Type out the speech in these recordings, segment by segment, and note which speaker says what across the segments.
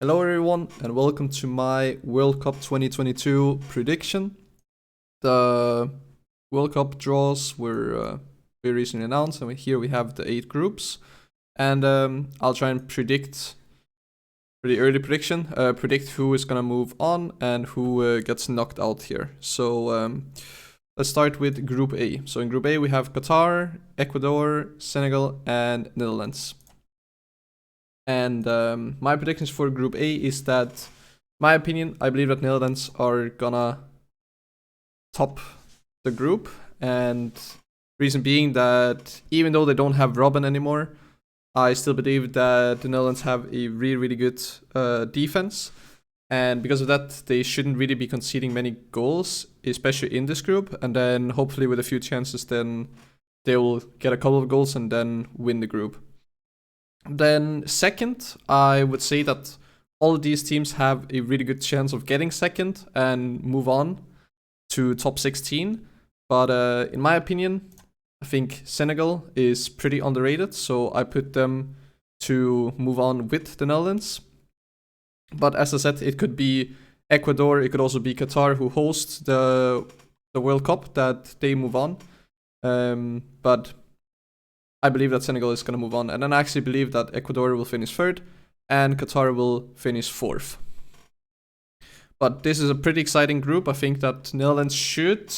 Speaker 1: Hello everyone and welcome to my World Cup 2022 prediction. The World Cup draws were very recently announced, and here we have the 8 groups. And I'll try and predict, pretty early prediction, predict who is gonna move on and who gets knocked out here. So let's start with Group A. So in Group A we have Qatar, Ecuador, Senegal and Netherlands. And my predictions for Group A is that, my opinion, I believe that Netherlands are gonna top the group. And reason being that even though they don't have Robin anymore, I still believe that the Netherlands have a really good defense. And because of that, they shouldn't really be conceding many goals, especially in this group. And then hopefully with a few chances, then they will get a couple of goals and then win the group. Then second, I would say that all of these teams have a really good chance of getting second and move on to top 16. But in my opinion, I think Senegal is pretty underrated, so I put them to move on with the Netherlands. But as I said, it could be Ecuador, it could also be Qatar, who hosts the World Cup, that they move on. But I believe that Senegal is going to move on. And then I actually believe that Ecuador will finish third and Qatar will finish fourth. But this is a pretty exciting group. I think that Netherlands should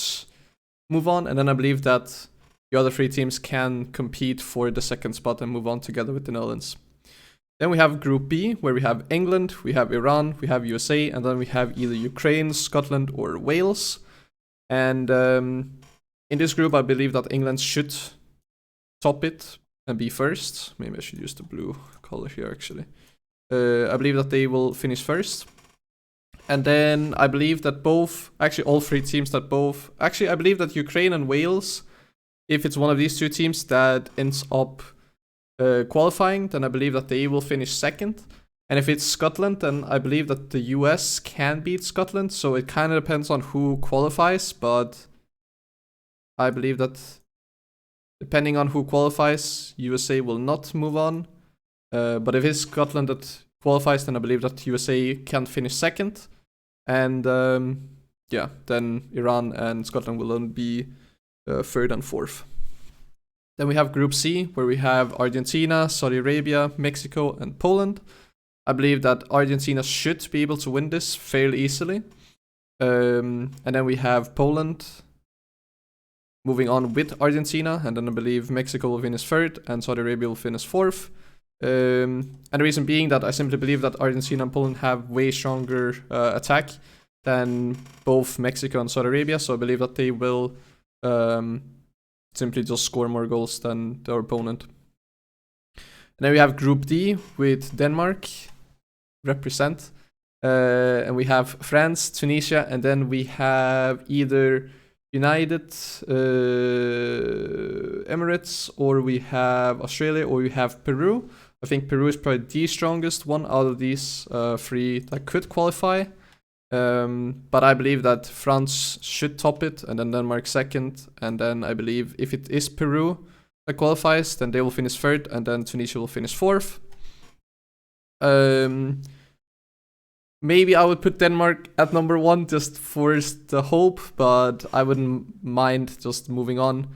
Speaker 1: move on. And then I believe that the other 3 teams can compete for the second spot and move on together with the Netherlands. Then we have Group B, where we have England, we have Iran, we have USA, and then we have either Ukraine, Scotland, or Wales. And in this group, I believe that England should top it and be first. Maybe I should use the blue color here actually. I believe that they will finish first. And then I believe that all 3 teams that I believe that Ukraine and Wales, if it's one of these 2 teams that ends up qualifying, then I believe that they will finish second. And if it's Scotland, then I believe that the US can beat Scotland. So it kind of depends on who qualifies, but I believe that depending on who qualifies, USA will not move on. But if it's Scotland that qualifies, then I believe that USA can finish second. And then Iran and Scotland will only be third and fourth. Then we have Group C, where we have Argentina, Saudi Arabia, Mexico, and Poland. I believe that Argentina should be able to win this fairly easily. And then we have Poland moving on with Argentina, and then I believe Mexico will finish third and Saudi Arabia will finish fourth. And the reason being that I simply believe that Argentina and Poland have way stronger attack than both Mexico and Saudi Arabia, so I believe that they will simply just score more goals than their opponent. And then we have Group D with Denmark represent, and we have France, Tunisia, and then we have either United Emirates, or we have Australia, or we have Peru. I think Peru is probably the strongest one out of these 3 that could qualify. But I believe that France should top it, and then Denmark second. And then I believe if it is Peru that qualifies, then they will finish third, and then Tunisia will finish fourth. Maybe I would put Denmark at number 1 just for the hope, but I wouldn't mind just moving on.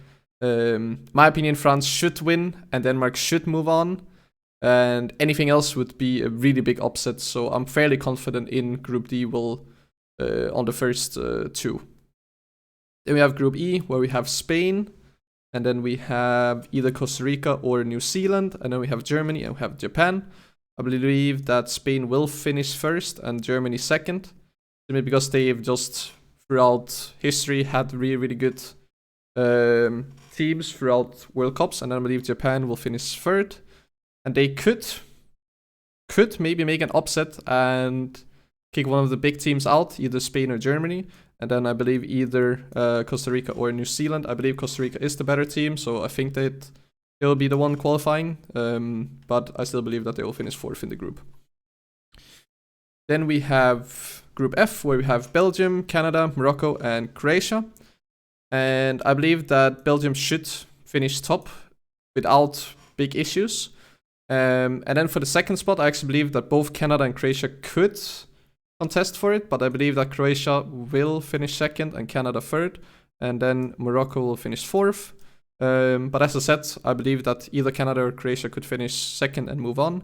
Speaker 1: My opinion, France should win and Denmark should move on, and anything else would be a really big upset. So I'm fairly confident in Group D will on the first 2. Then we have Group E, where we have Spain, and then we have either Costa Rica or New Zealand, and then we have Germany and we have Japan. I believe that Spain will finish first and Germany second, simply because they've just throughout history had really good teams throughout World Cups. And I believe Japan will finish third, and they could maybe make an upset and kick one of the big teams out, either Spain or Germany. And then I believe either Costa Rica or New Zealand. I believe Costa Rica is the better team, so I think that they will be the one qualifying, but I still believe that they will finish fourth in the group. Then we have Group F, where we have Belgium, Canada, Morocco, and Croatia. And I believe that Belgium should finish top without big issues. And then for the second spot, I actually believe that both Canada and Croatia could contest for it, but I believe that Croatia will finish second and Canada third, and then Morocco will finish fourth. But as I said, I believe that either Canada or Croatia could finish second and move on,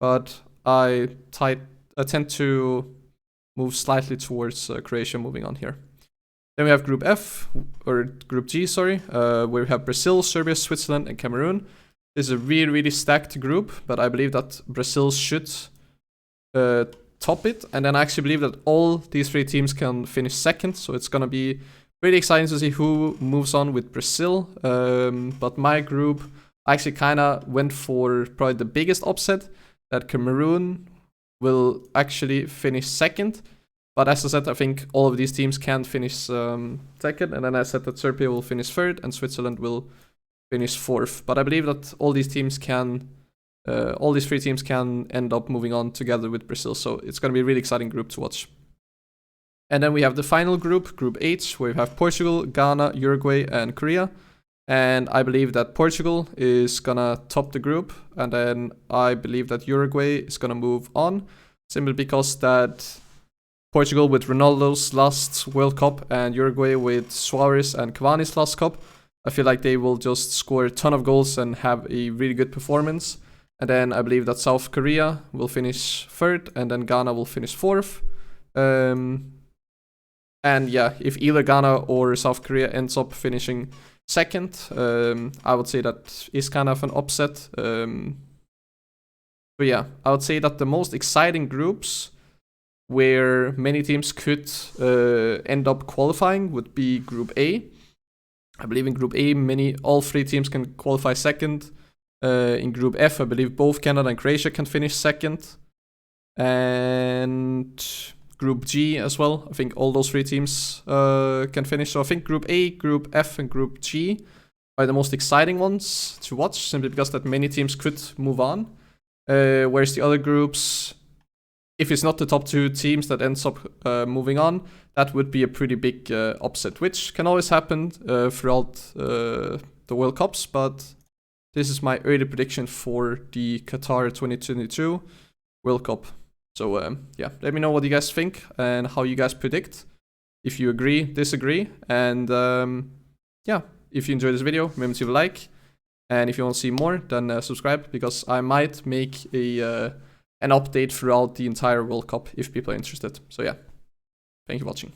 Speaker 1: but I tend to move slightly towards Croatia moving on here. Then we have Group F, or Group G, sorry, where we have Brazil, Serbia, Switzerland, and Cameroon. This is a really, really stacked group, but I believe that Brazil should top it. And then I actually believe that all these three teams can finish second, so it's going to be really exciting to see who moves on with Brazil. But my group, I actually kind of went for probably the biggest upset, that Cameroon will actually finish second. But as I said, I think all of these teams can finish second. And then I said that Serbia will finish third and Switzerland will finish fourth. But I believe that all these teams can, all these three teams can end up moving on together with Brazil. So it's going to be a really exciting group to watch. And then we have the final group, Group H, where we have Portugal, Ghana, Uruguay, and Korea. And I believe that Portugal is going to top the group. And then I believe that Uruguay is going to move on, simply because that Portugal with Ronaldo's last World Cup and Uruguay with Suarez and Cavani's last cup, I feel like they will just score a ton of goals and have a really good performance. And then I believe that South Korea will finish third and then Ghana will finish fourth. And yeah, if either Ghana or South Korea ends up finishing second, I would say that is kind of an upset. But yeah, I would say that the most exciting groups where many teams could end up qualifying would be Group A. I believe in Group A, all three teams can qualify second. In Group F, I believe both Canada and Croatia can finish second. And Group G as well, I think all those three teams can finish. So I think Group A, Group F, and Group G are the most exciting ones to watch, simply because that many teams could move on. Whereas the other groups, if it's not the top two teams that ends up moving on, that would be a pretty big upset, which can always happen throughout the World Cups. But this is my early prediction for the Qatar 2022 World Cup. So yeah, let me know what you guys think and how you guys predict. If you agree, disagree. And yeah, if you enjoyed this video, remember to like. And if you want to see more, then subscribe, because I might make an update throughout the entire World Cup if people are interested. So yeah, thank you for watching.